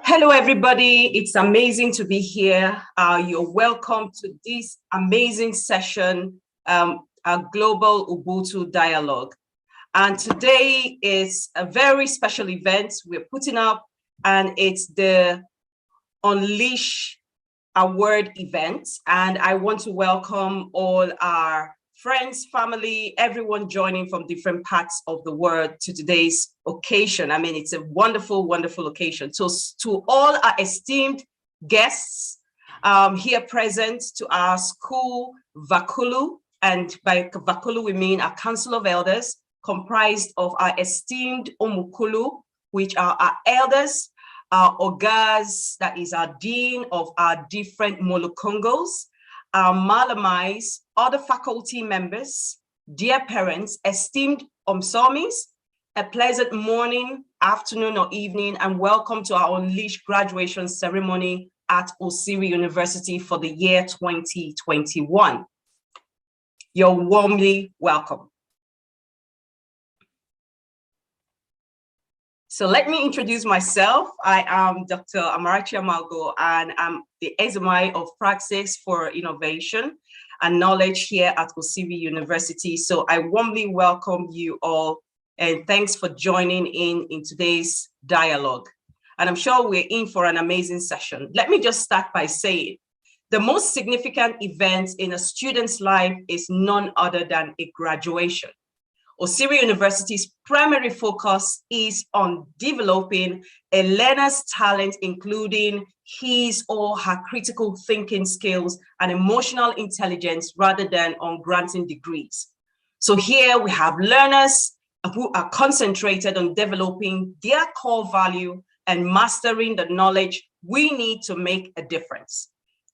Hello, everybody. It's amazing to be here. You're welcome to this amazing session, a Global Ubuntu Dialogue. And today is a very special event we're putting up, and it's the Unleash Award event. And I want to welcome all our friends, family, everyone joining from different parts of the world to today's occasion. I mean, it's a wonderful, wonderful occasion. So to all our esteemed guests here present, to our school Vakulu, and by Vakulu we mean our Council of Elders, comprised of our esteemed Omukulu, which are our elders, our Ogas, that is our dean of our different Molokongos, our Malamais, other faculty members, dear parents, esteemed Omsomis, a pleasant morning, afternoon, or evening, and welcome to our Unleash graduation ceremony at Osiri University for the year 2021. You're warmly welcome. So let me introduce myself. I am Dr. Amarachi Amalgo, and I'm the SMI of Praxis for Innovation and Knowledge here at Osiri University. So I warmly welcome you all, and thanks for joining in today's dialogue. And I'm sure we're in for an amazing session. Let me just start by saying, the most significant event in a student's life is none other than a graduation. Osiri University's primary focus is on developing a learner's talent, including his or her critical thinking skills and emotional intelligence, rather than on granting degrees. So here we have learners who are concentrated on developing their core value and mastering the knowledge we need to make a difference.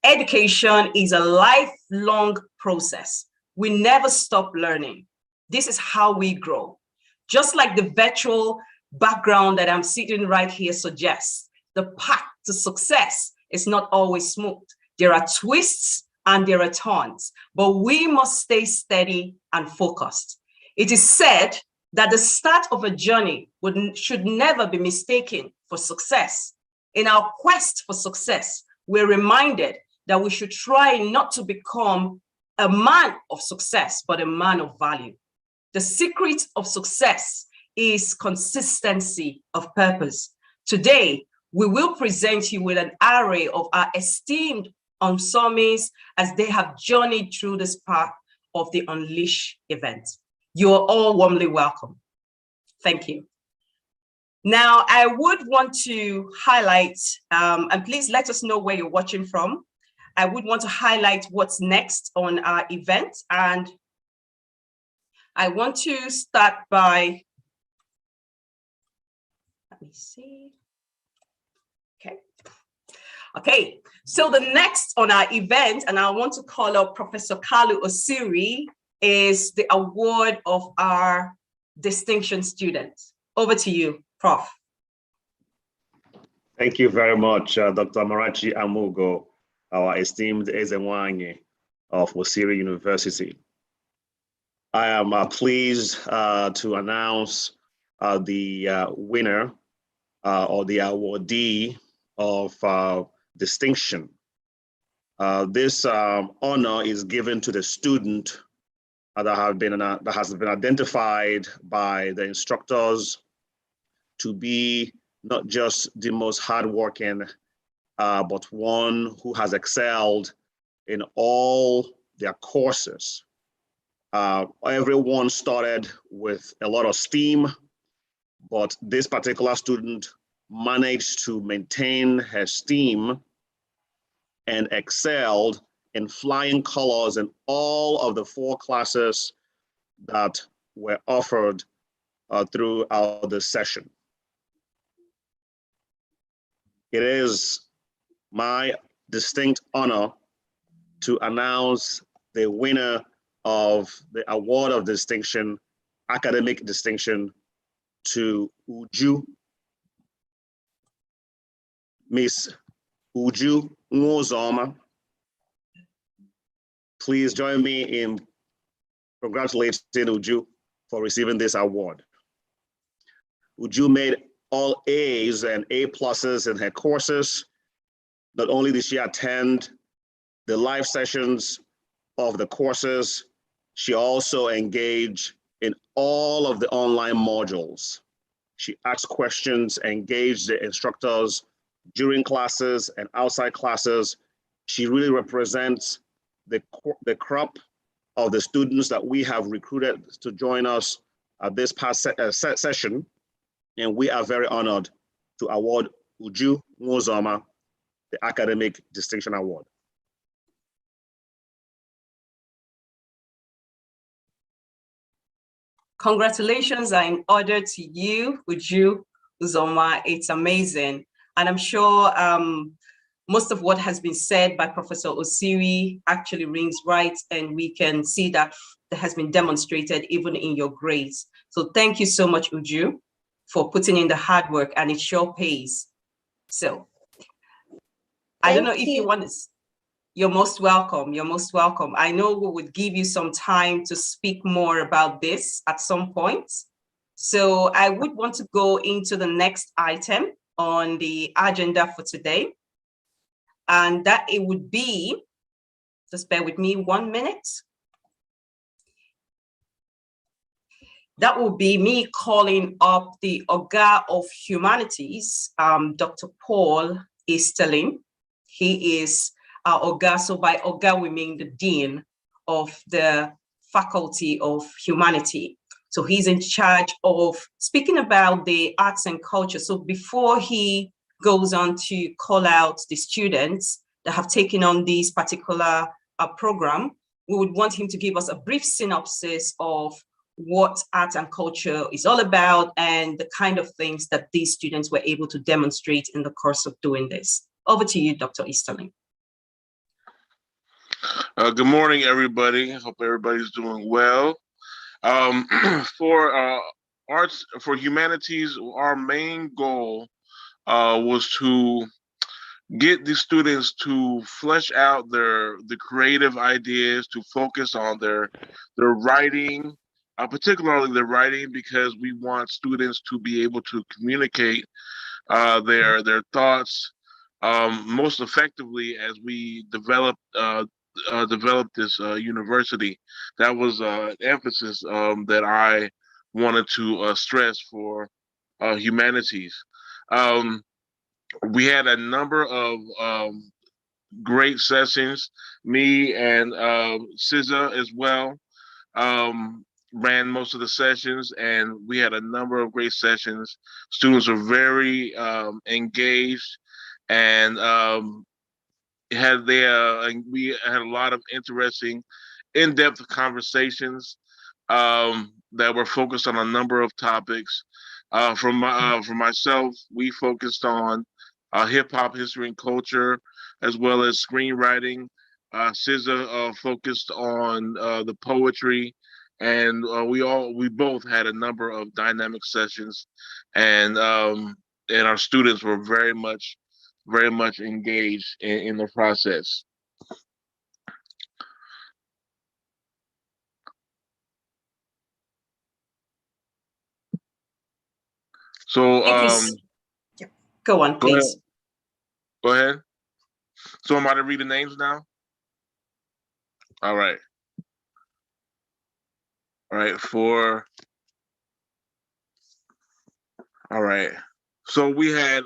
Education is a lifelong process. We never stop learning. This is how we grow. Just like the virtual background that I'm sitting right here suggests, the path to success is not always smooth. There are twists and there are turns, but we must stay steady and focused. It is said that the start of a journey should never be mistaken for success. In our quest for success, we're reminded that we should try not to become a man of success, but a man of value. The secret of success is consistency of purpose. Today, we will present you with an array of our esteemed Omsomis as they have journeyed through this path of the Unleash event. You are all warmly welcome. Thank you. Now, I would want to highlight, and please let us know where you're watching from. I would want to highlight what's next on our event, and I want to start by, let me see. Okay, so the next on our event, and I want to call up Professor Kalu Osiri, is the award of our distinction students. Over to you, Prof. Thank you very much, Dr. Amarachi Amugo, our esteemed Ezenwanye of Osiri University. I am pleased to announce the winner or the awardee of distinction. This honor is given to the student that has been identified by the instructors to be not just the most hardworking, but one who has excelled in all their courses. Everyone started with a lot of steam, but this particular student managed to maintain her steam and excelled in flying colors in all of the 4 classes that were offered throughout the session. It is my distinct honor to announce the winner of the award of distinction, academic distinction, to Uju, Miss Uju Nwozoma. Please join me in congratulating Uju for receiving this award. Uju made all A's and A pluses in her courses. Not only did she attend the live sessions of the courses, she also engaged in all of the online modules. She asked questions, engaged the instructors during classes and outside classes. She really represents the crop of the students that we have recruited to join us at this past session. And we are very honored to award Uju Nwozoma the Academic Distinction Award. Congratulations are in order to you, Uju Uzoma. It's amazing. And I'm sure most of what has been said by Professor Osiri actually rings right, and we can see that that has been demonstrated even in your grades. So thank you so much, Uju, for putting in the hard work, and it sure pays. So I don't know if you want to. You're most welcome. You're most welcome. I know we would give you some time to speak more about this at some point. So I would want to go into the next item on the agenda for today. And that it would be, just bear with me 1 minute. That will be me calling up the OGA of Humanities, Dr. Paul Easterling. He is our OGA. So by OGA, we mean the Dean of the Faculty of Humanity. So he's in charge of speaking about the arts and culture. So before he goes on to call out the students that have taken on this particular program, we would want him to give us a brief synopsis of what art and culture is all about and the kind of things that these students were able to demonstrate in the course of doing this. Over to you, Dr. Easterling. Good morning, everybody. Hope everybody's doing well. For arts, for humanities, our main goal was to get the students to flesh out the creative ideas, to focus on their writing, particularly their writing, because we want students to be able to communicate their thoughts most effectively as we develop this university. That was an emphasis that I wanted to stress for humanities. We had a number of great sessions. Me and SZA as well ran most of the sessions, and we had a number of great sessions. Students were very engaged, and we had a lot of interesting, in-depth conversations that were focused on a number of topics. For myself, we focused on hip hop history and culture, as well as screenwriting. SZA focused on the poetry, and we both had a number of dynamic sessions, and our students were very much engaged in the process. So go on, please. Go ahead. So am I to read the names now? All right. All right. All right. So we had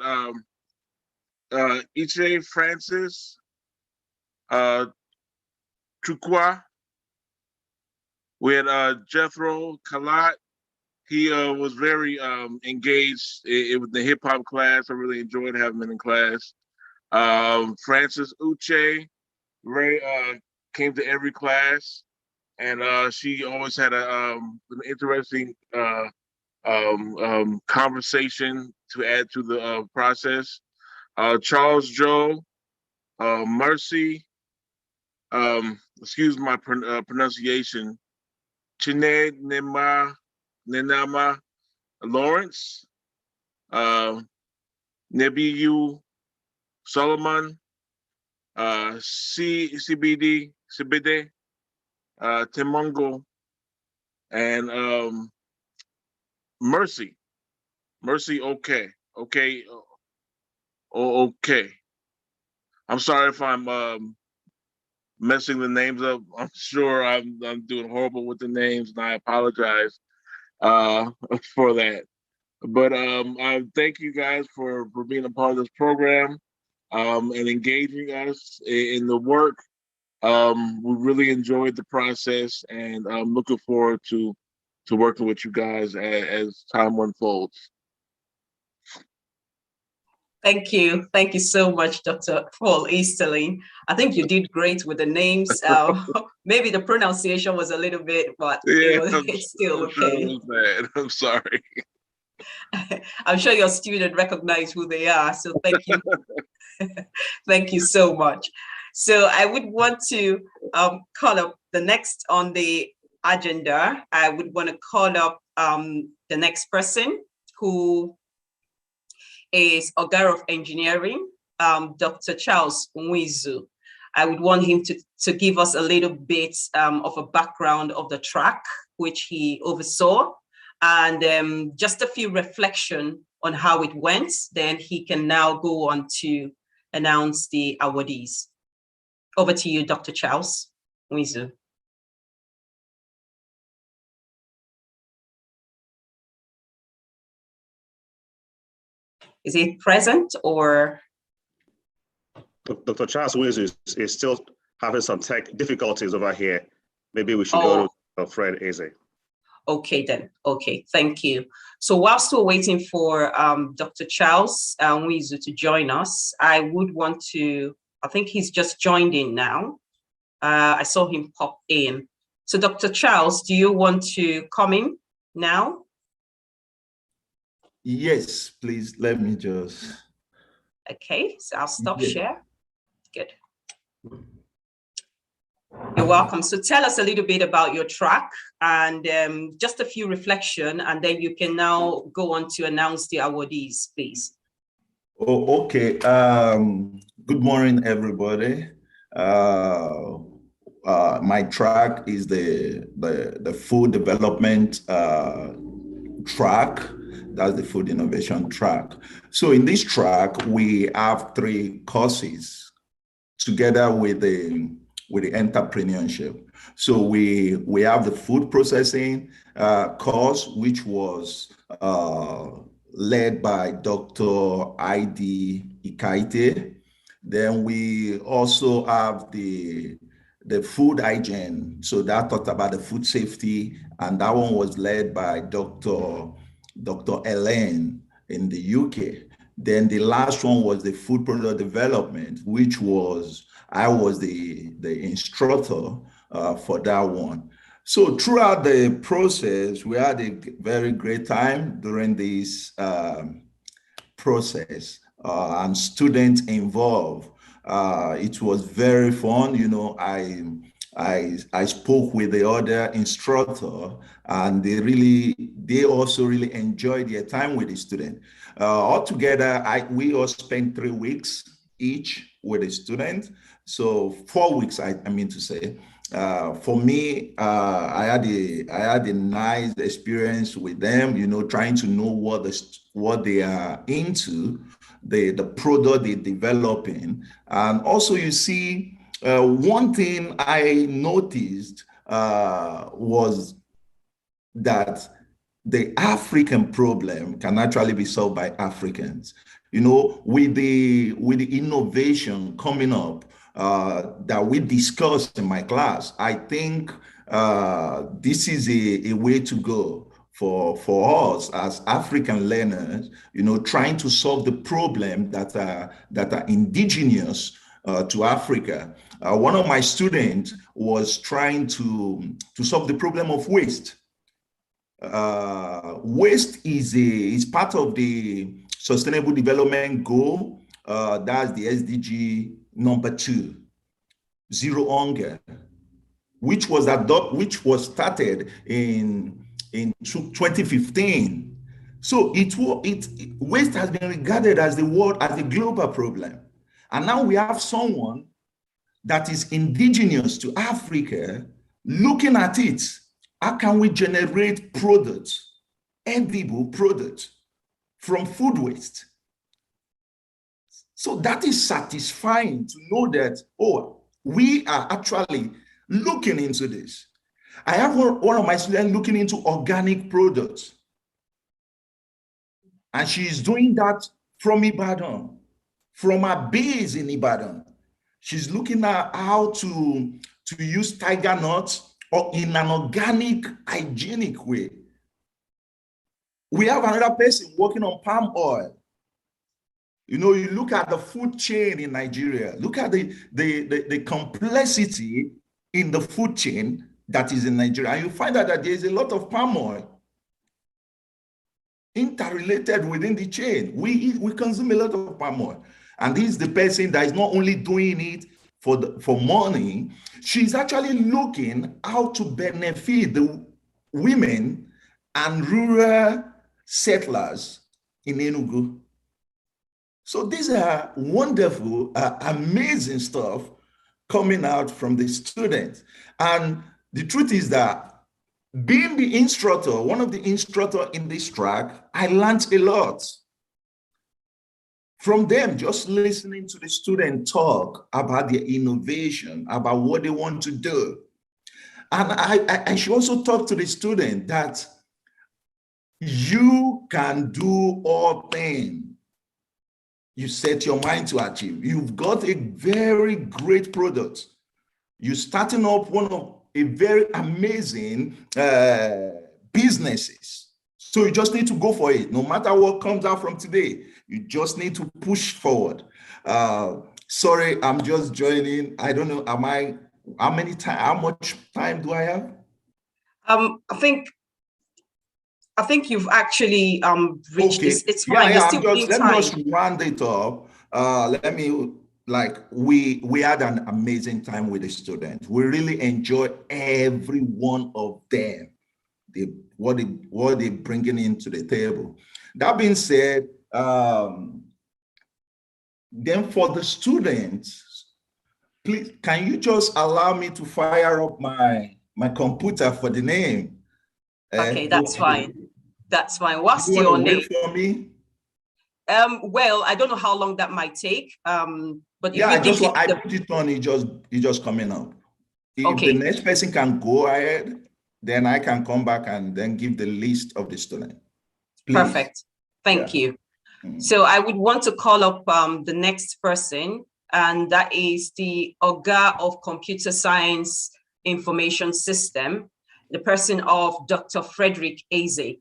Iche Francis, Chukwa. We had Jethro Kalat. He was very engaged with the hip hop class. I really enjoyed having him in class. Francis Uche, Ray came to every class, and she always had an interesting conversation to add to the process. Charles Joe, Mercy, excuse my pronunciation, Chine Nenama Lawrence, Nebiyu Solomon, CBD, Temungo, and Mercy. Mercy, okay. Okay. Okay. I'm sorry if I'm messing the names up. I'm sure I'm doing horrible with the names, and I apologize for that. But I thank you guys for being a part of this program and engaging us in the work. We really enjoyed the process, and I'm looking forward to working with you guys as time unfolds. Thank you. Thank you so much, Dr. Paul Easterling. I think you did great with the names. Maybe the pronunciation was a little bit, but Yeah, it's still I'm sure okay. it was bad. I'm sorry. I'm sure your student recognize who they are. So thank you. Thank you so much. So I would want to call up the next on the agenda. I would want to call up the next person, who is OGA of Engineering, Dr. Charles Nwizu. I would want him to give us a little bit of a background of the track, which he oversaw, and just a few reflection on how it went. Then he can now go on to announce the awardees. Over to you, Dr. Charles Nwizu. Is he present, or? Dr. Charles Nwizu is still having some tech difficulties over here. Maybe we should go to Fred Eze. Okay, then. Okay, thank you. So whilst we're waiting for Dr. Charles Nwizu to join us, I would want to, I think he's just joined in now. I saw him pop in. So Dr. Charles, do you want to come in now? Yes, please, let me just. Okay, so I'll stop share. Good. You're welcome. So tell us a little bit about your track and just a few reflection, and then you can now go on to announce the awardees, please. Oh, okay. Good morning, everybody. My track is the food development track. That's the food innovation track. So in this track, we have 3 courses together with the entrepreneurship. So we have the food processing course, which was led by Dr. I.D. Ikaite. Then we also have the food hygiene. So that talked about the food safety, and that one was led by Dr. Elaine in the UK. Then the last one was the food product development, which was, I was the instructor for that one. So throughout the process, we had a very great time during this process and students involved. It was very fun. You know, I spoke with the other instructor, and they also really enjoyed their time with the student. Altogether, we all spent 3 weeks each with a student. So 4 weeks, I mean to say. For me, I had a nice experience with them, you know, trying to know what they are into, the product they're developing. And also, you see, one thing I noticed was that the African problem can actually be solved by Africans. You know, with the innovation coming up that we discussed in my class, I think this is a way to go for us as African learners, you know, trying to solve the problem that are indigenous to Africa. One of my students was trying to solve the problem of waste. Waste is part of the Sustainable Development Goal. That's the SDG number 2, zero hunger, which was started in 2015. So waste has been regarded as a global problem, and now we have someone that is indigenous to Africa looking at it. How can we generate products, edible products from food waste. So that is satisfying to know that, oh, we are actually looking into this. I have one of my students looking into organic products. And she's doing that from Ibadan, from her base in Ibadan. She's looking at how to use tiger nuts or in an organic, hygienic way. We have another person working on palm oil. You know, you look at the food chain in Nigeria, look at the complexity in the food chain that is in Nigeria, and you find out that there is a lot of palm oil interrelated within the chain. We consume a lot of palm oil. And this is the person that is not only doing it for money, she's actually looking how to benefit the women and rural settlers in Enugu. So these are wonderful, amazing stuff coming out from the students. And the truth is that being the instructor, one of the instructors in this track, I learned a lot from them, just listening to the student talk about their innovation, about what they want to do. And I should also talk to the student that you can do all things you set your mind to achieve. You've got a very great product. You're starting up one of a very amazing businesses. So you just need to go for it. No matter what comes out from today, you just need to push forward. Sorry, I'm just joining. I don't know, how much time do I have? I think you've actually reached okay. this. It's fine. Yeah, You're still let time. me just round it up. Let me, we had an amazing time with the students. We really enjoyed every one of them, what they bringing into the table. That being said, then for the students, please, can you just allow me to fire up my computer for the name? Okay, that's fine. That's fine. What's you your wait name? For me? Well, I don't know how long that might take. But yeah, if you I put it on, it just coming up. If okay. The next person can go ahead, then I can come back and then give the list of the student. Please. Perfect. Thank you. So I would want to call up the next person, and that is the OGA of Computer Science Information System, the person of Dr. Frederick Eze.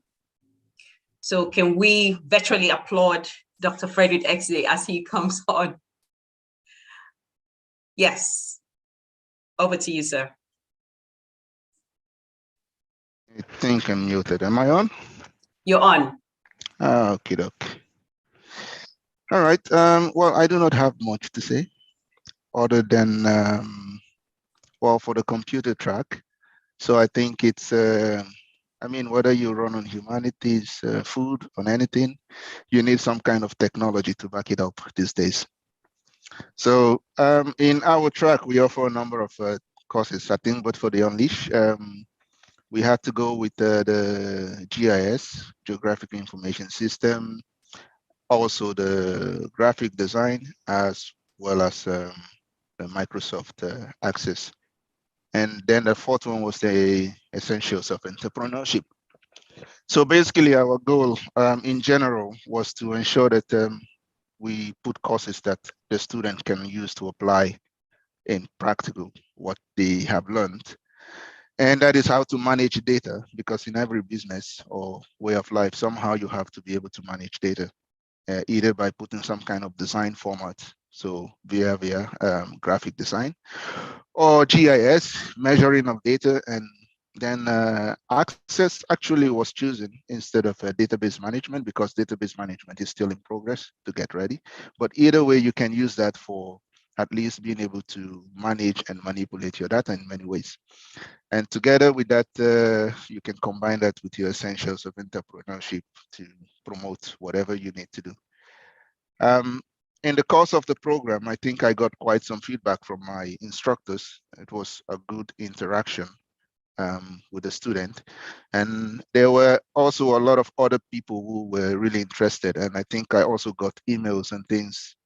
So can we virtually applaud Dr. Frederick Eze as he comes on? Yes. Over to you, sir. I think I'm muted. Am I on? You're on. Okay, doke. All right. Well, I do not have much to say other than, well, for the computer track. So I think it's, I mean, whether you run on humanities, food, on anything, you need some kind of technology to back it up these days. So in our track, we offer a number of courses, I think, but for the Unleash, we had to go with the GIS, Geographic Information System, also the graphic design, as well as the Microsoft Access. And then the fourth one was the essentials of entrepreneurship. So basically our goal in general was to ensure that we put courses that the student can use to apply in practical what they have learned. And that is how to manage data, because in every business or way of life, somehow you have to be able to manage data, either by putting some kind of design format, so via graphic design, or GIS, measuring of data, and then Access actually was chosen instead of database management, because database management is still in progress to get ready. But either way, you can use that for at least being able to manage and manipulate your data in many ways. And together with that, you can combine that with your essentials of entrepreneurship to promote whatever you need to do. In the course of the program, I think I got quite some feedback from my instructors. It was a good interaction. with the student. And there were also a lot of other people who were really interested. And I think I also got emails and things,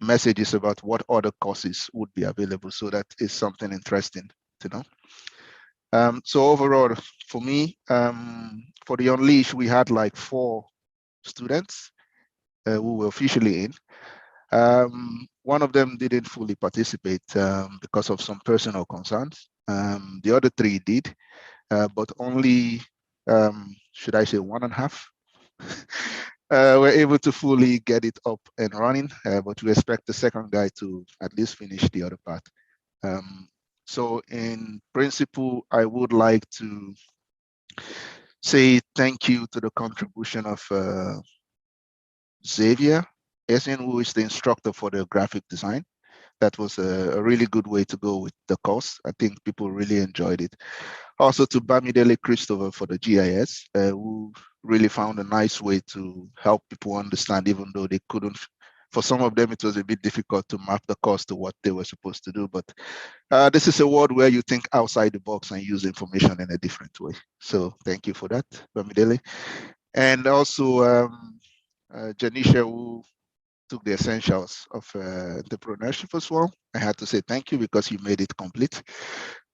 messages about what other courses would be available. So that is something interesting to know. So overall, for me, for the Unleash, we had like 4 students who were officially in. One of them didn't fully participate because of some personal concerns. The other 3 did, but only, should I say, 1.5 were able to fully get it up and running, but we expect the second guy to at least finish the other part. So in principle, I would like to say thank you to the contribution of Xavier Essien, who is the instructor for the graphic design. That was a really good way to go with the course. I think people really enjoyed it. Also to Bamidele Christopher for the GIS, who really found a nice way to help people understand, even though they couldn't. For some of them, it was a bit difficult to map the course to what they were supposed to do. But this is a world where you think outside the box and use information in a different way. So thank you for that, Bamidele. And also Janisha, who took the essentials of entrepreneurship as well. I had to say thank you because you made it complete.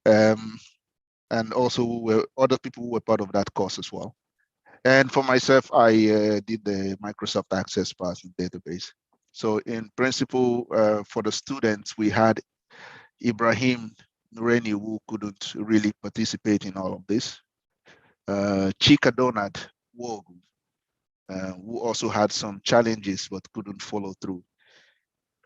And also other people who were part of that course as well. And for myself, I did the Microsoft Access Pass and database. So in principle, for the students, we had Ibrahim Nureni, who couldn't really participate in all of this. Chika Donald Wogu, who also had some challenges but couldn't follow through.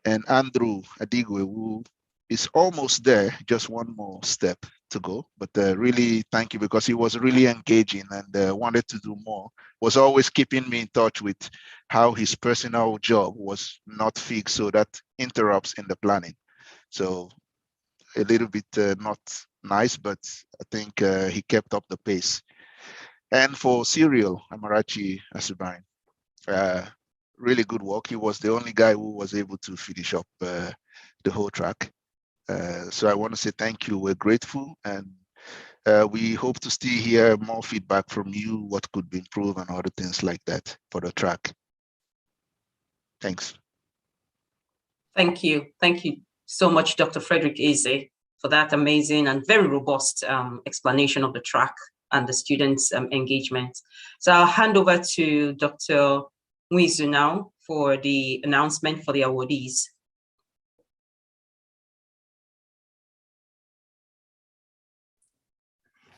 And Andrew Adigwe, who is almost there, just one more step to go. But really thank you, because he was really engaging and wanted to do more, was always keeping me in touch with how his personal job was not fixed, so that interrupts in the planning. So a little bit not nice, but I think he kept up the pace. And for Serial Amarachi Asubari, really good work. He was the only guy who was able to finish up the whole track. So I want to say thank you. We're grateful, and we hope to still hear more feedback from you, what could be improved and other things like that for the track. Thanks. Thank you. Thank you so much, Dr. Frederick Eze, for that amazing and very robust explanation of the track and the students' engagement. So I'll hand over to Dr. Mwizu now for the announcement for the awardees.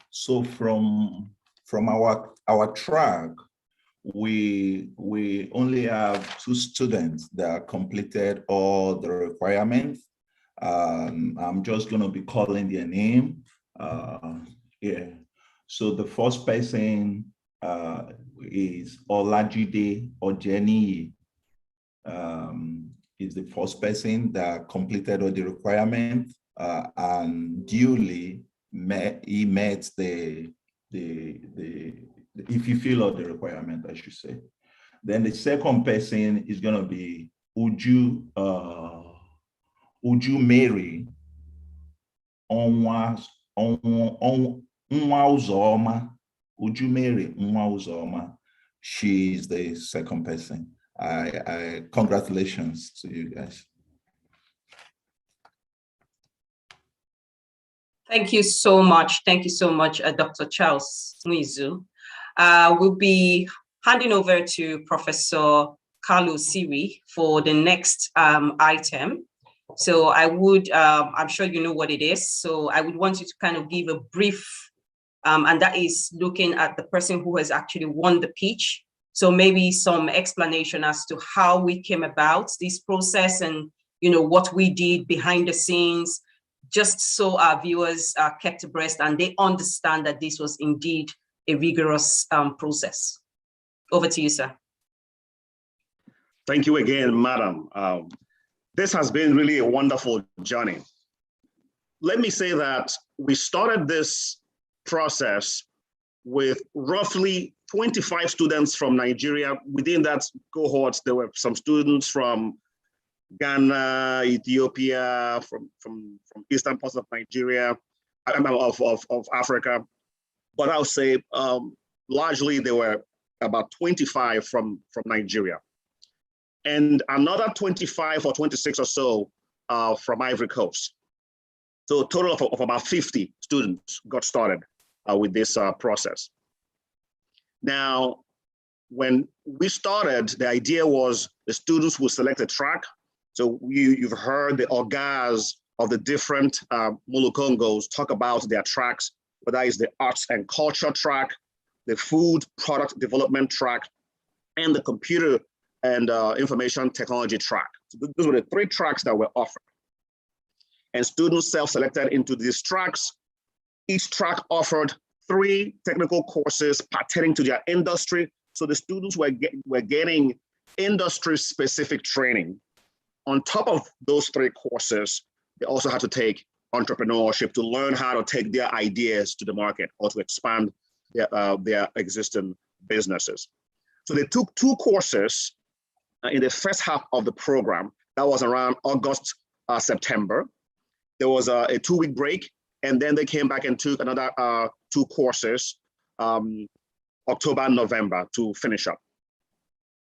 So from our track, we only have 2 students that completed all the requirements. I'm just going to be calling their name. Yeah. So the first person is Olajide Ojeni. Is the first person that completed all the requirements and duly met the if you fill out the requirement, I should say. Then the second person is going to be Uju Mary Uju Mary Nwauzoma. She is the second person. I congratulations to you guys. Thank you so much. Thank you so much, Dr. Charles Mwizu. We'll be handing over to Professor Carlo Osiri for the next item. So I would, I'm sure you know what it is. So I would want you to kind of give a brief, and that is looking at the person who has actually won the pitch. So maybe some explanation as to how we came about this process and, you know, what we did behind the scenes, just so our viewers are kept abreast and they understand that this was indeed a rigorous process. Over to you, sir. Thank you again, madam. This has been really a wonderful journey. Let me say that we started this process with roughly 25 students from Nigeria. Within that cohort, there were some students from Ghana, Ethiopia, from eastern parts of Nigeria, of Africa, but I would say largely there were about 25 from Nigeria, and another 25 or 26 or so from Ivory Coast. So a total of about 50 students got started with this process. Now, when we started, the idea was the students would select a track. So you've heard the OGAs of the different Molokongos talk about their tracks, whether it's the arts and culture track, the food product development track, and the computer and information technology track. So those were the three tracks that were offered. And students self-selected into these tracks. Each track offered 3 technical courses pertaining to their industry. So the students were getting industry-specific training. On top of those 3 courses, they also had to take entrepreneurship to learn how to take their ideas to the market or to expand their existing businesses. So they took 2 courses in the first half of the program. That was around August, September. There was a 2-week break, and then they came back and took another 2 courses, October, November, to finish up.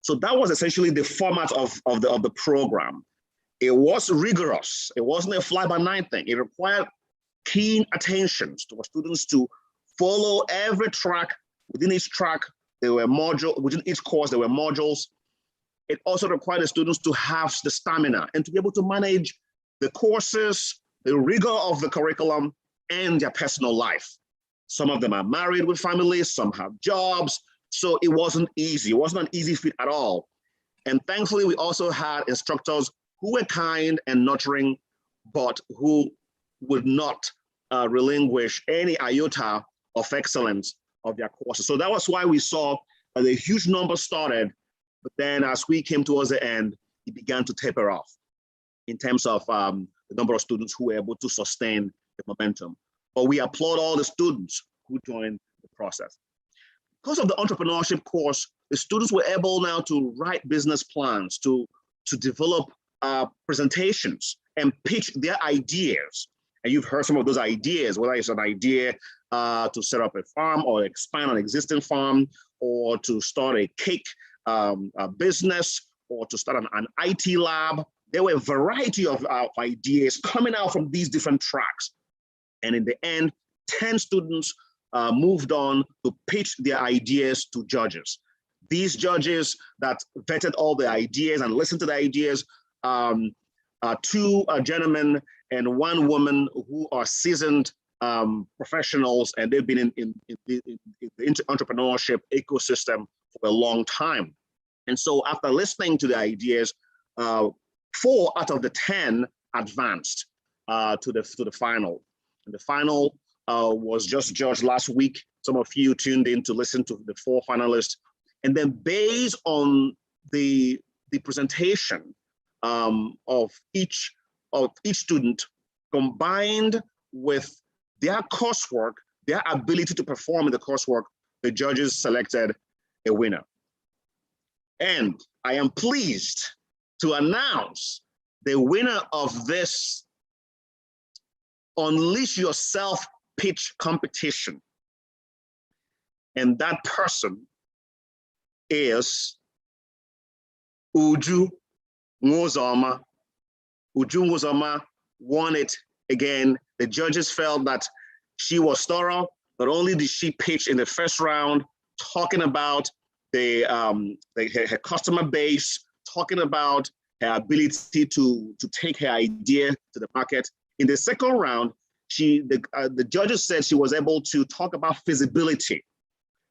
So that was essentially the format of the program. It was rigorous. It wasn't a fly-by-night thing. It required keen attention to students to follow every track. Within each track, there were modules. Within each course, there were modules. It also required the students to have the stamina and to be able to manage the courses, the rigor of the curriculum, and their personal life. Some of them are married with families, some have jobs. So it wasn't easy. It wasn't an easy feat at all. And thankfully, we also had instructors who were kind and nurturing, but who would not relinquish any iota of excellence of their courses. So that was why we saw the huge number started, but then as we came towards the end, it began to taper off in terms of the number of students who were able to sustain the momentum. But we applaud all the students who joined the process. Because of the entrepreneurship course, the students were able now to write business plans, to develop presentations and pitch their ideas. And you've heard some of those ideas, whether it's an idea to set up a farm or expand an existing farm, or to start a cake business, or to start an IT lab. There were a variety of ideas coming out from these different tracks. And in the end, 10 students moved on to pitch their ideas to judges. These judges that vetted all the ideas and listened to the ideas, 2 gentlemen and 1 woman who are seasoned professionals, and they've been in the entrepreneurship ecosystem for a long time. And so after listening to the ideas, 4 out of the 10 advanced to the final. And the final was just judged last week. Some of you tuned in to listen to the 4 finalists. And then based on the presentation of each student, combined with their coursework, their ability to perform in the coursework, the judges selected a winner. And I am pleased to announce the winner of this Unleash Yourself pitch competition. And that person is Uju Nwozoma. Uju Nwozoma won it again. The judges felt that she was thorough. Not only did she pitch in the first round, talking about her customer base, talking about her ability to take her idea to the market. In the second round, the judges said she was able to talk about feasibility,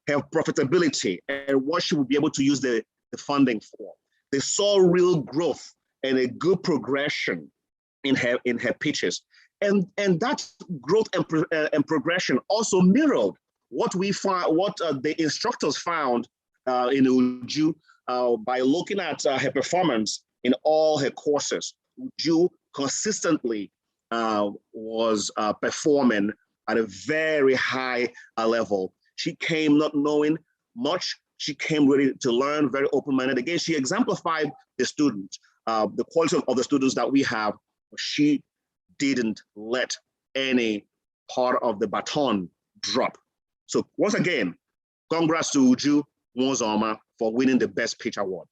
her profitability, and what she would be able to use the funding for. They saw real growth and a good progression in her pitches. And that growth and progression also mirrored what we found, what the instructors found in Uju by looking at her performance in all her courses. Uju consistently was performing at a very high level. She came not knowing much. She came ready to learn, very open-minded. Again, she exemplified the students, the quality of the students that we have. She didn't let any part of the baton drop. So once again, congrats to Uju Nwozoma for winning the Best Pitch Award.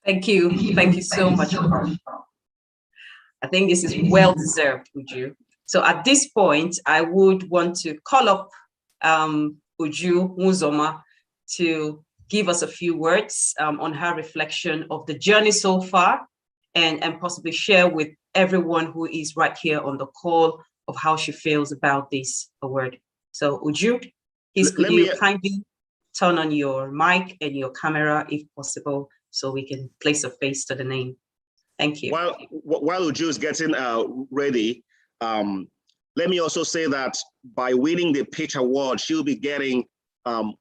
Thank you. Thank you so much. I think this is well deserved, Uju. So at this point, I would want to call up Uju Nwozoma to give us a few words on her reflection of the journey so far, and possibly share with everyone who is right here on the call of how she feels about this award. So Uju, please could you kindly turn on your mic and your camera if possible, so we can place a face to the name. Thank you. While Uju is getting ready, let me also say that by winning the Pitch Award, she'll be getting 1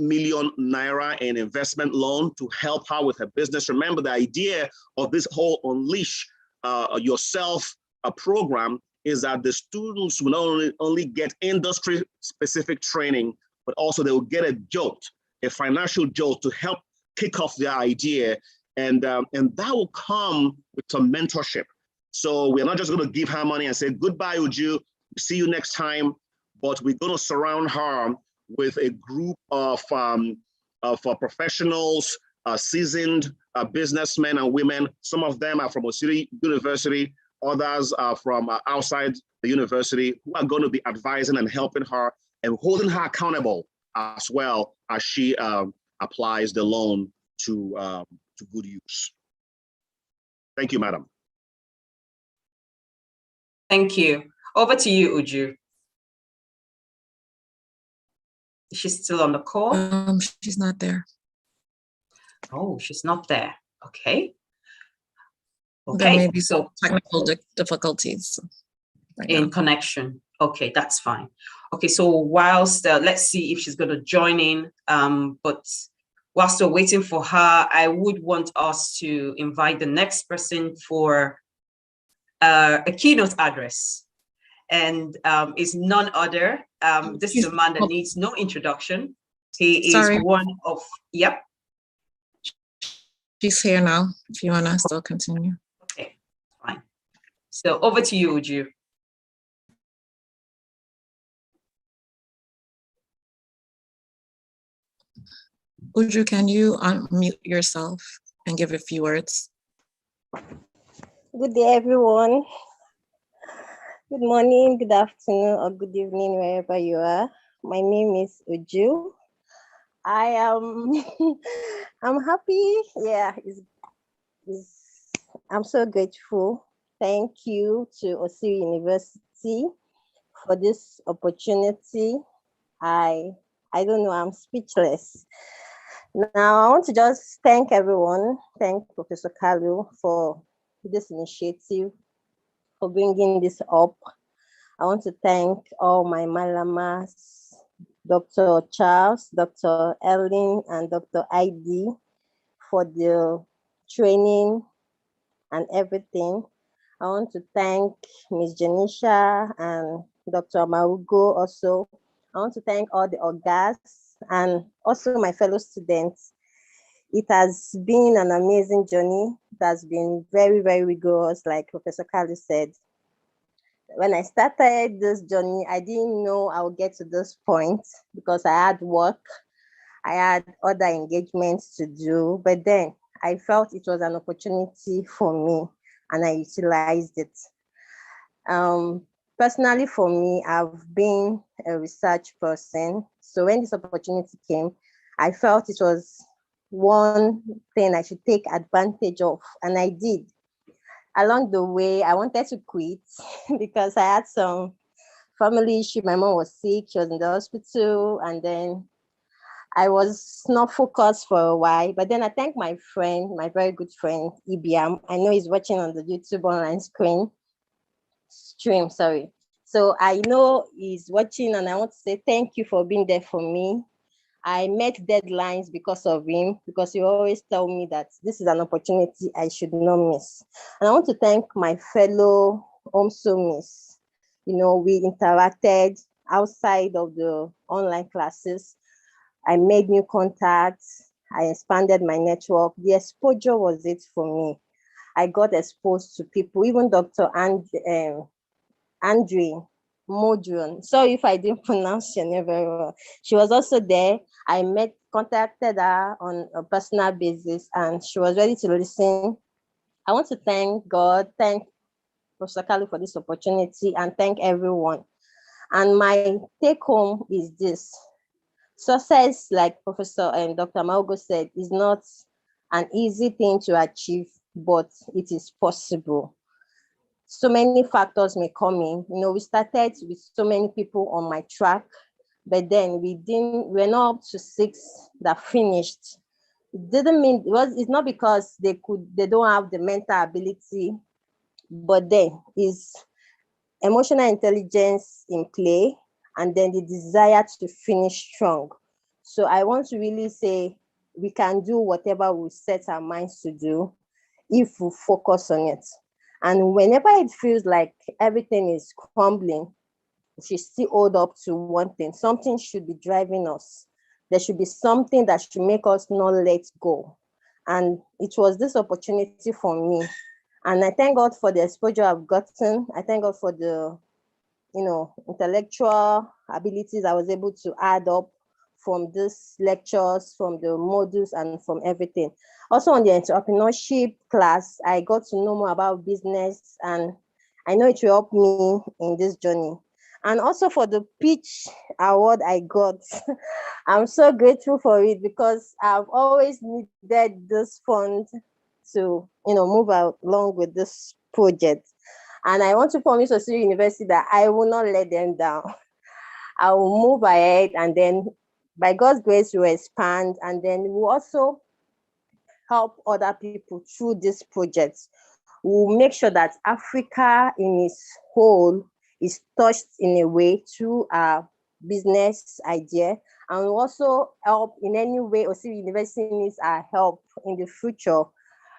million naira in investment loan to help her with her business. Remember, the idea of this whole Unleash Yourself program is that the students will not only get industry-specific training, but also they will get a jolt, a financial jolt to help kick off their idea. And that will come with some mentorship. So we're not just going to give her money and say, goodbye, Uju, see you next time, but we're going to surround her with a group of professionals, seasoned businessmen and women. Some of them are from Osiri University, others are from outside the university, who are going to be advising and helping her and holding her accountable as well as she applies the loan to good use. Thank you, madam. Thank you. Over to you, Uju. Is she still on the call? She's not there. Oh, she's not there. Okay. There may be some technical difficulties in connection. Okay, that's fine. Okay, so whilst let's see if she's going to join in. But whilst we're waiting for her, I would want us to invite the next person for a keynote address. And is none other. This is a man that needs no introduction. He is one of, yep. She's here now, if you want to still continue. Okay, fine. So over to you, Uju. Uju, can you unmute yourself and give a few words? Good day, everyone. Good morning, good afternoon, or good evening, wherever you are. My name is Uju. I am I'm happy. Yeah, I'm so grateful. Thank you to Osiri University for this opportunity. I don't know, I'm speechless. Now, I want to just thank everyone. Thank Professor Kalu for this initiative, for bringing this up. I want to thank all my malamas, Dr. Charles, Dr. Ellen, and Dr. ID for the training and everything. I want to thank Ms. Janisha and Dr. Marugo also. I want to thank all the OGAs and also my fellow students. It has been an amazing journey. It has been very, very rigorous, like Professor Kalu said. When I started this journey, I didn't know I would get to this point because I had work, I had other engagements to do, but then I felt it was an opportunity for me and I utilized it. Personally for me, I've been a research person. So when this opportunity came, I felt it was one thing I should take advantage of, and I did. Along the way, I wanted to quit because I had some family issue. My mom was sick, she was in the hospital, and then I was not focused for a while. But then I thank my friend, my very good friend, Ibiam. I know he's watching on the YouTube online stream, sorry. So I know he's watching, and I want to say thank you for being there for me. I met deadlines because of him, because he always tell me that this is an opportunity I should not miss. And I want to thank my fellow Omsomis. You know, we interacted outside of the online classes. I made new contacts. I expanded my network. The exposure was it for me. I got exposed to people, even Dr. Andre Modron. Sorry if I didn't pronounce your name very well. She was also there. I contacted her on a personal basis, and she was ready to listen. I want to thank God, thank Professor Kalu for this opportunity, and thank everyone. And my take home is this: success, like Professor and Dr. Malgo said, is not an easy thing to achieve, but it is possible. So many factors may come in. We started with so many people on my track, but then we're not up to 6 that finished. It didn't mean it's not because they don't have the mental ability, but then is emotional intelligence in play, and then the desire to finish strong. So I want to really say we can do whatever we set our minds to do if we focus on it. And whenever it feels like everything is crumbling, we should still hold up to one thing. Something should be driving us. There should be something that should make us not let go. And it was this opportunity for me. And I thank God for the exposure I've gotten. I thank God for the, intellectual abilities I was able to add up from these lectures, from the modules, and from everything. Also on the entrepreneurship class, I got to know more about business, and I know it will help me in this journey. And also for the pitch award I got, I'm so grateful for it, because I've always needed this fund to, move along with this project. And I want to promise Osiri University that I will not let them down. I will move ahead, and then by God's grace, we'll expand, and then we'll also help other people through this project. We'll make sure that Africa in its whole is touched in a way through our business idea, and we'll also help in any way Osiri University needs our help in the future.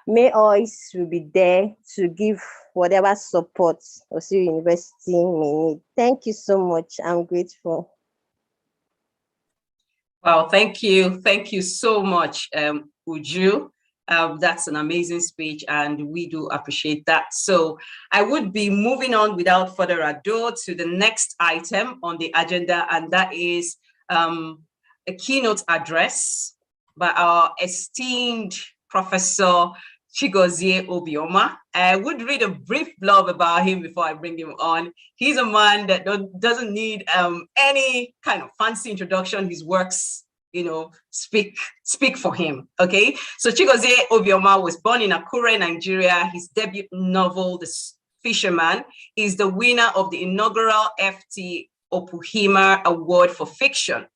May always will be there to give whatever support Osiri University may need. Thank you so much. I'm grateful. Wow, thank you. Thank you so much, Uju. That's an amazing speech, and we do appreciate that. So I would be moving on without further ado to the next item on the agenda, and that is a keynote address by our esteemed Professor Chigozie Obioma. I would read a brief blurb about him before I bring him on. He's a man that doesn't need any kind of fancy introduction. His works, speak for him. Okay, so Chigozie Obioma was born in Akure, Nigeria. His debut novel, The Fisherman, is the winner of the inaugural FT Opuhima Award for Fiction,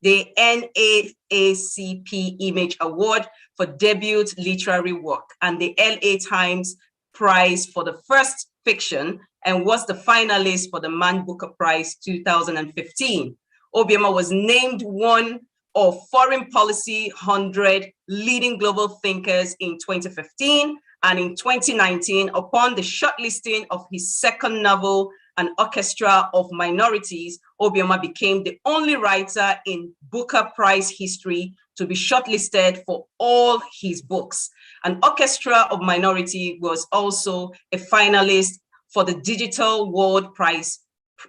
the NAACP Image Award for debut literary work, and the LA Times Prize for the first fiction, and was the finalist for the Man Booker Prize 2015. Obioma was named one of Foreign Policy 100 leading global thinkers in 2015, and in 2019, upon the shortlisting of his second novel, An Orchestra of Minorities, Obioma became the only writer in Booker Prize history to be shortlisted for all his books. An Orchestra of Minority was also a finalist for the Digital World Prize,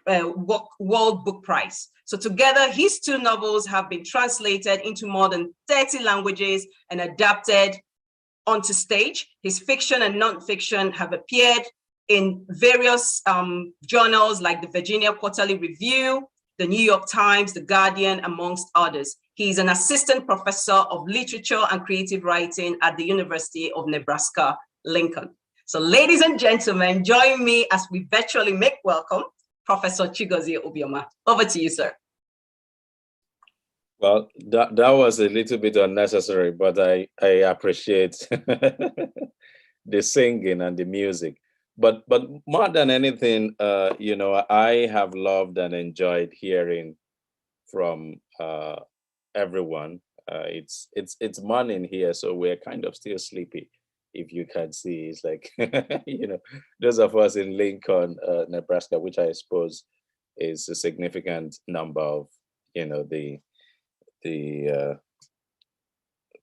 World Book Prize. So together, his two novels have been translated into more than 30 languages and adapted onto stage. His fiction and nonfiction have appeared in various journals like the Virginia Quarterly Review, the New York Times, the Guardian, amongst others. He is an assistant professor of literature and creative writing at the University of Nebraska, Lincoln. So ladies and gentlemen, join me as we virtually make welcome Professor Chigozie Obioma. Over to you, sir. Well, that was a little bit unnecessary, but I appreciate the singing and the music. But more than anything, I have loved and enjoyed hearing from everyone. It's morning here, so we're kind of still sleepy. If you can see, it's like those of us in Lincoln, Nebraska, which I suppose is a significant number of the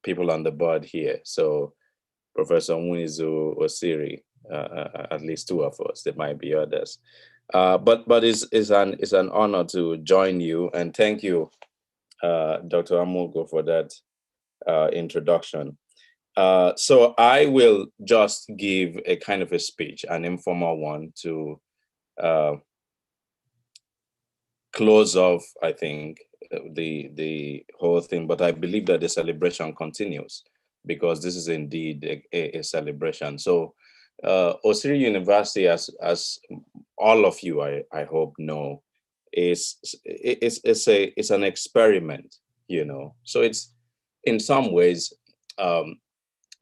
people on the board here. So Professor Munizu Osiri, at least two of us. There might be others. But it's an honor to join you, and thank you, Dr. Amugo, for that introduction. So I will just give a kind of a speech, an informal one, to close off, I think, the whole thing. But I believe that the celebration continues, because this is indeed a celebration. So Osiri University, as all of you, I hope, know, it's an experiment, you know. So it's in some ways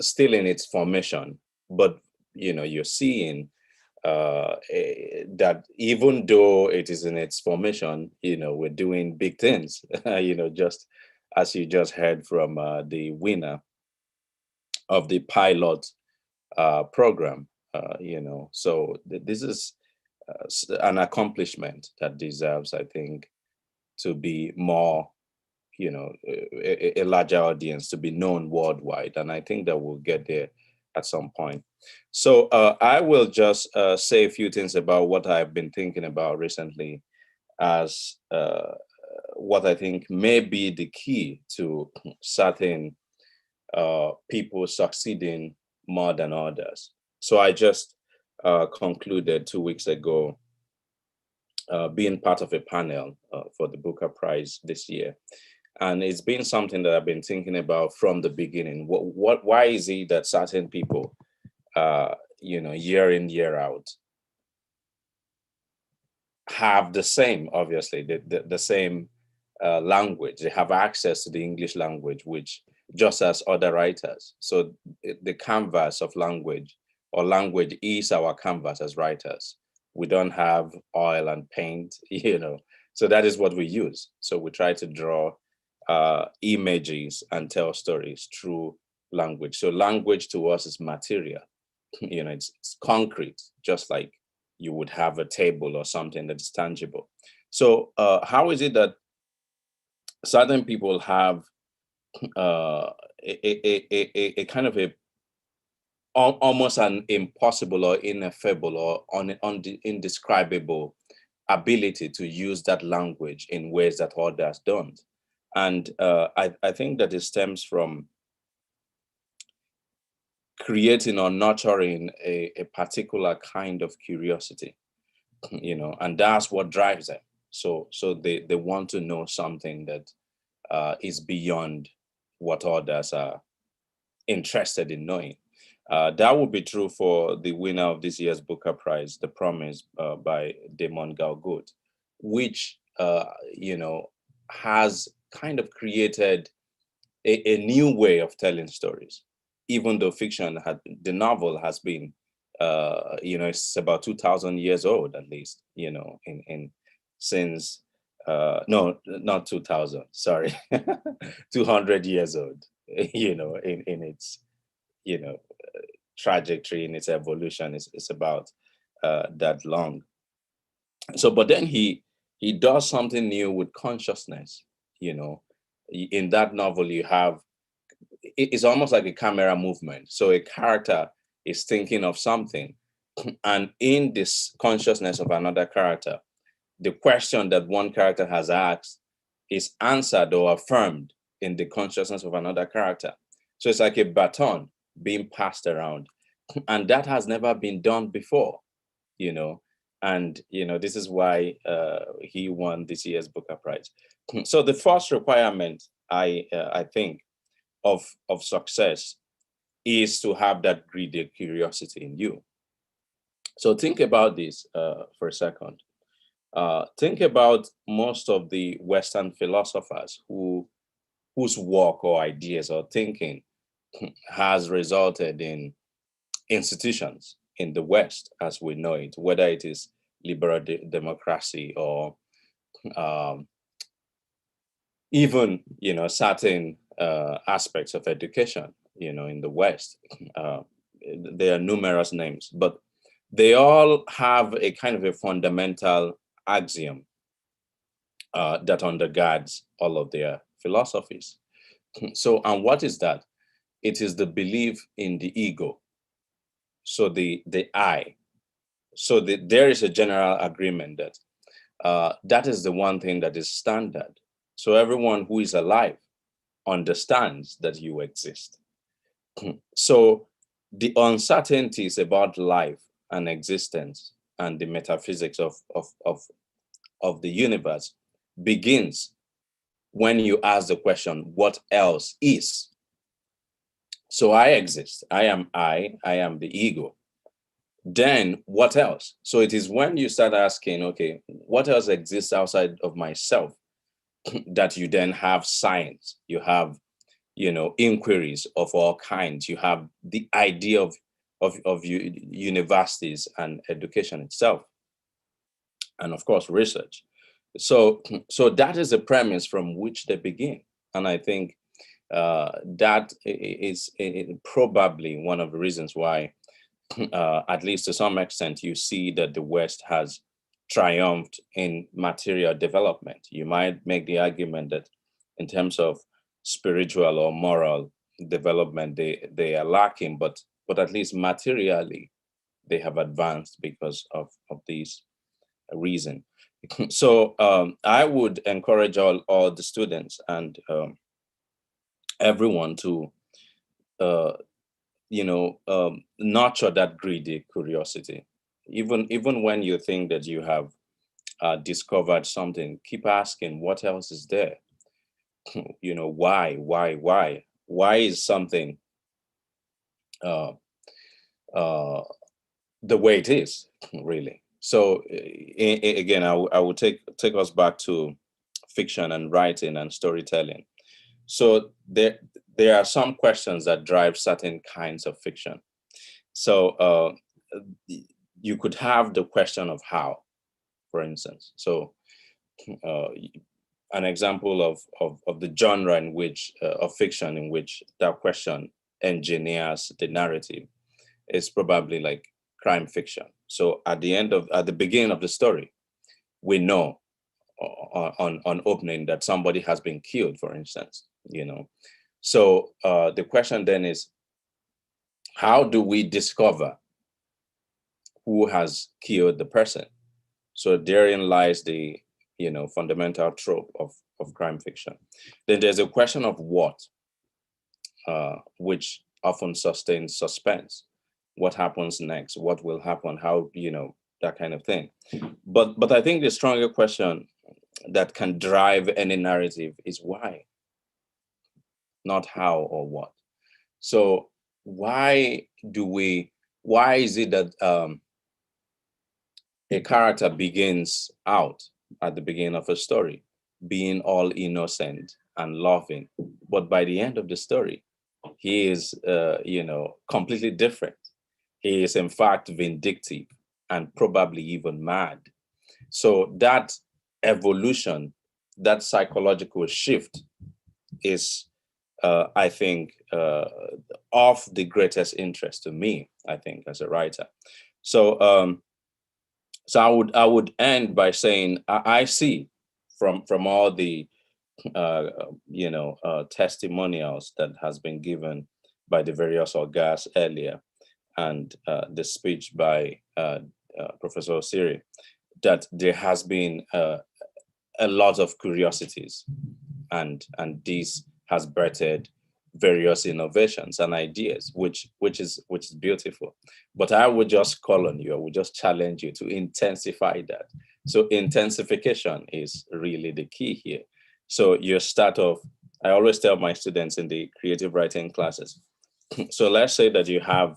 still in its formation, but you know, you're seeing that even though it is in its formation, you know, we're doing big things, you know, just as you just heard from the winner of the pilot program, you know. So this is an accomplishment that deserves, I think, to be more, you know, a larger audience, to be known worldwide. And I think that we'll get there at some point. So I will just say a few things about what I've been thinking about recently as what I think may be the key to certain people succeeding more than others. So I just concluded 2 weeks ago being part of a panel for the Booker Prize this year. And it's been something that I've been thinking about from the beginning. Why is it that certain people, you know, year in, year out, have the same, obviously, the same language? They have access to the English language, which just as other writers. So the canvas of language, or language is our canvas as writers. We don't have oil and paint, you know. So that is what we use. So we try to draw images and tell stories through language. So language to us is material, you know, it's concrete, just like you would have a table or something that's tangible. So how is it that certain people have a kind of a almost an impossible or ineffable or indescribable ability to use that language in ways that others don't? And I think that it stems from creating or nurturing a particular kind of curiosity, you know, and that's what drives them. So they want to know something that is beyond what others are interested in knowing. That would be true for the winner of this year's Booker Prize, The Promise, by Damon Galgut, which, you know, has kind of created a new way of telling stories, even though fiction the novel has been, you know, it's about 2,000 years old, at least, you know, since, no, not 2,000, sorry, 200 years old, you know, in its, you know, trajectory, in its evolution, it's about that long. So, but then he does something new with consciousness, you know. In that novel, you have, it's almost like a camera movement. So a character is thinking of something, and in this consciousness of another character, the question that one character has asked is answered or affirmed in the consciousness of another character. So it's like a baton being passed around, and that has never been done before, you know. And, you know, this is why he won this year's Booker Prize. So the first requirement, I think, of success is to have that greedy curiosity in you. So think about this for a second. Think about most of the Western philosophers whose work or ideas or thinking has resulted in institutions in the West as we know it, whether it is liberal democracy or even, you know, certain aspects of education, you know, in the West. There are numerous names, but they all have a kind of a fundamental axiom that undergirds all of their philosophies. So, and what is that? It is the belief in the ego. So the I. So there is a general agreement that that is the one thing that is standard. So everyone who is alive understands that you exist. So the uncertainties about life and existence and the metaphysics of the universe begins when you ask the question, what else is? So I exist. I am the ego. Then what else? So it is when you start asking, okay, what else exists outside of myself, that you then have science, you have, inquiries of all kinds, you have the idea of universities and education itself, and of course research. So that is the premise from which they begin, and I think that is probably one of the reasons why, at least to some extent, you see that the West has triumphed in material development. You might make the argument that in terms of spiritual or moral development, they are lacking, but at least materially, they have advanced because of this reason. So I would encourage all the students and everyone to nurture that greedy curiosity. Even when you think that you have discovered something, keep asking what else is there. Why is something the way it is, really? So again, I will take us back to fiction and writing and storytelling. So there are some questions that drive certain kinds of fiction. So you could have the question of how, for instance. So an example of the genre in which of fiction in which that question engineers the narrative is probably like crime fiction. So at the beginning of the story, we know on opening that somebody has been killed, for instance. So the question then is, how do we discover who has killed the person? So therein lies the fundamental trope of crime fiction. Then there's a question of what, which often sustains suspense. What happens next? What will happen? How, that kind of thing. But I think the stronger question that can drive any narrative is why, not how or what. So why is it that a character begins out at the beginning of a story being all innocent and loving, but by the end of the story, he is, completely different. He is in fact vindictive and probably even mad. So that evolution, that psychological shift is, I think, of the greatest interest to me, I think, as a writer. So I would end by saying I see from all the testimonials that has been given by the various OGAs earlier, and the speech by Professor Osiri, that there has been a lot of curiosities, and this has birthed various innovations and ideas, which is beautiful. But I would just call on you, I would just challenge you to intensify that. So intensification is really the key here. So you start off, I always tell my students in the creative writing classes, so let's say that you have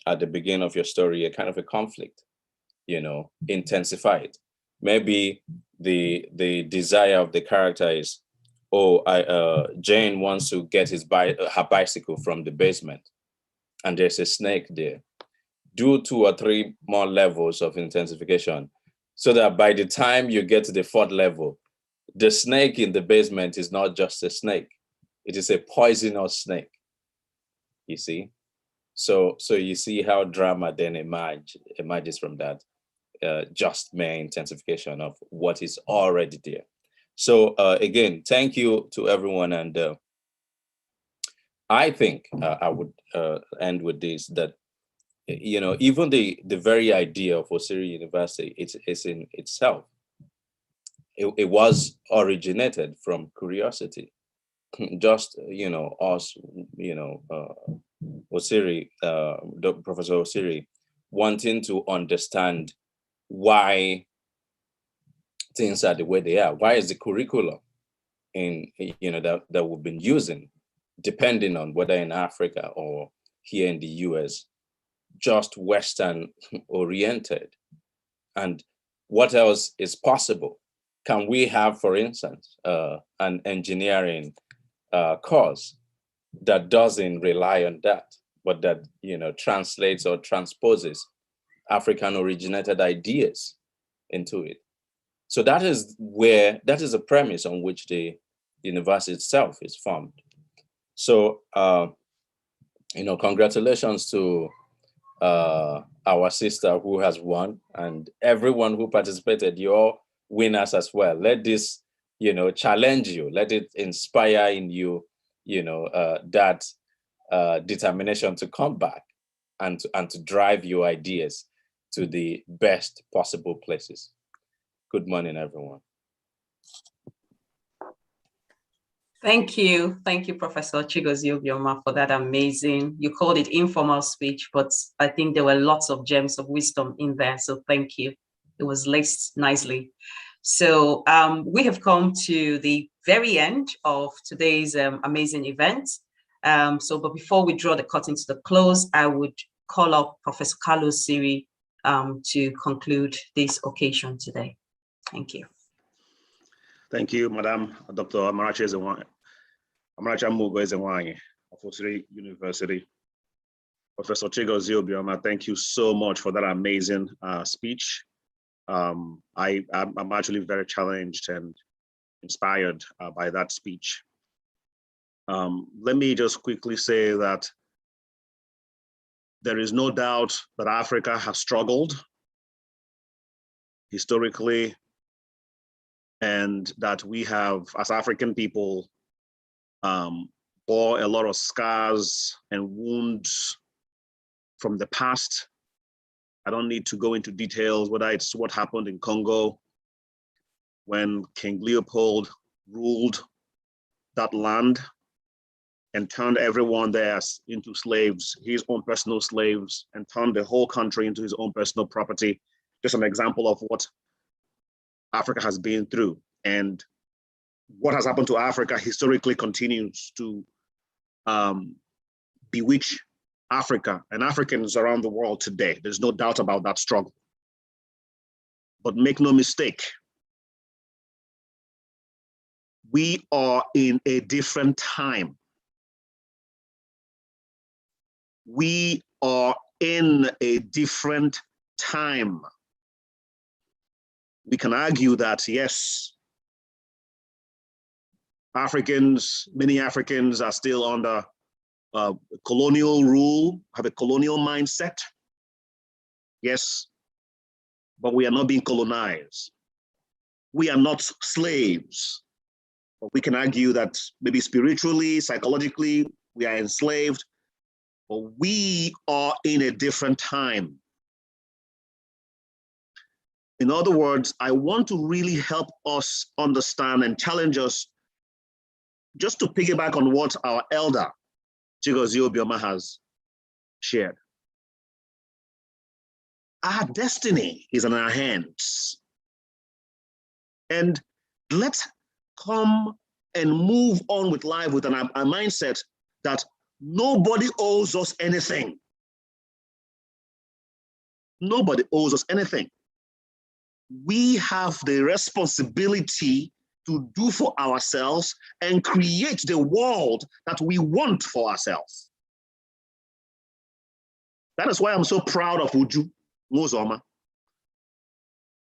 at the beginning of your story a kind of a conflict, intensify it. Maybe the desire of the character is, Jane wants to get her bicycle from the basement, and there's a snake there. Do 2 or 3 more levels of intensification, so that by the time you get to the 4th level, the snake in the basement is not just a snake; it is a poisonous snake. You see, so you see how drama then emerges from that, just mere intensification of what is already there. So again, thank you to everyone. And I think I would end with this, that you know, even the very idea of Osiri University, it's in itself, it was originated from curiosity. Just, you know, us, you know, Osiri, Professor Osiri, wanting to understand why things are the way they are. Why is the curriculum in, you know, that we've been using, depending on whether in Africa or here in the US, just Western oriented? And what else is possible? Can we have, for instance, an engineering course that doesn't rely on that, but that, you know, translates or transposes African originated ideas into it? So that is a premise on which the university itself is formed. So, you know, congratulations to our sister who has won, and everyone who participated. You're winners as well. Let this, you know, challenge you. Let it inspire in you, you know, that determination to come back and to drive your ideas to the best possible places. Good morning, everyone. Thank you, Professor Chigozie Obioma, for that amazing, you called it informal speech, but I think there were lots of gems of wisdom in there, so thank you. It was laced nicely. So we have come to the very end of today's amazing event. But before we draw the curtain to the close, I would call up Professor Carlos Osiri to conclude this occasion today. Thank you. Thank you, Madam Dr. Amarachi Amugo of Osiri University. Professor Chigozie Obioma, thank you so much for that amazing speech. I'm actually very challenged and inspired by that speech. Let me just quickly say that there is no doubt that Africa has struggled historically, and that we have, as African people, bore a lot of scars and wounds from the past. I don't need to go into details, whether it's what happened in Congo when King Leopold ruled that land and turned everyone there into slaves, his own personal slaves, and turned the whole country into his own personal property. Just an example of what Africa has been through, and what has happened to Africa historically continues to bewitch Africa and Africans around the world today. There's no doubt about that struggle. But make no mistake, we are in a different time. We are in a different time. We can argue that, yes, many Africans are still under colonial rule, have a colonial mindset. Yes, but we are not being colonized. We are not slaves. But we can argue that maybe spiritually, psychologically, we are enslaved, but we are in a different time. In other words, I want to really help us understand and challenge us, just to piggyback on what our elder, Chigozie Obioma, has shared. Our destiny is in our hands. And let's come and move on with life with a mindset that nobody owes us anything. Nobody owes us anything. We have the responsibility to do for ourselves and create the world that we want for ourselves. That is why I'm so proud of Uju Uzoma.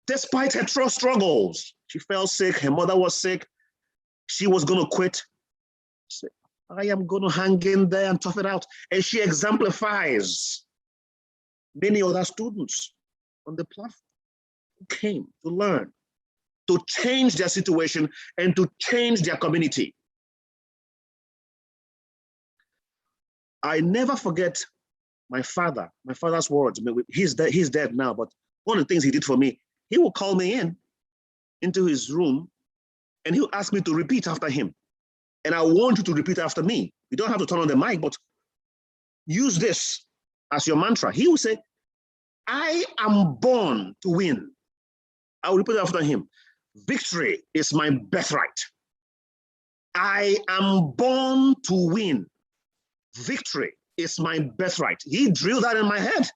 Despite her struggles, she fell sick, her mother was sick, she was going to quit. She said, I am going to hang in there and tough it out. And she exemplifies many other students on the platform who came to learn, to change their situation and to change their community. I never forget my father's words. He's dead now, but one of the things he did for me, he would call me into his room, and he would ask me to repeat after him. And I want you to repeat after me. You don't have to turn on the mic, but use this as your mantra. He will say, I am born to win. I will repeat after him. Victory is my birthright. I am born to win. Victory is my birthright. He drilled that in my head.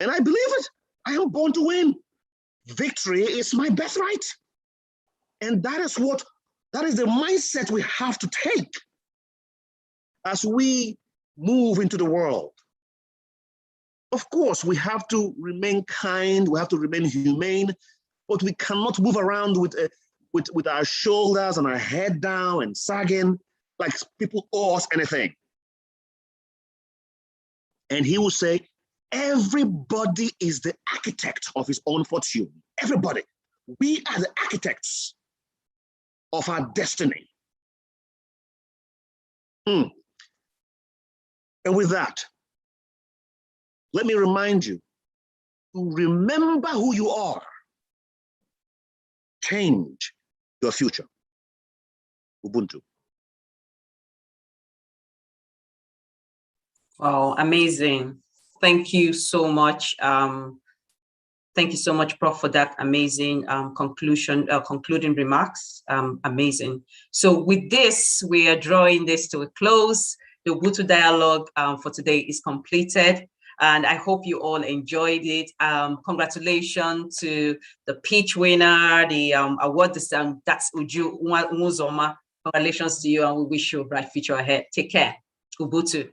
And I believe it. I am born to win. Victory is my birthright. And that is the mindset we have to take as we move into the world. Of course, we have to remain kind, we have to remain humane, but we cannot move around with our shoulders and our head down and sagging like people owe us anything. And he will say, everybody is the architect of his own fortune. Everybody. We are the architects of our destiny. And with that, let me remind you to remember who you are. Change your future. Ubuntu. Wow, amazing. Thank you so much. Thank you so much, Prof, for that amazing concluding remarks. Amazing. So with this, we are drawing this to a close. The Ubuntu dialogue for today is completed, and I hope you all enjoyed it. Congratulations to the pitch winner, the award, that's Uju Umuzoma. Congratulations to you, and we wish you a bright future ahead. Take care. Ubuntu.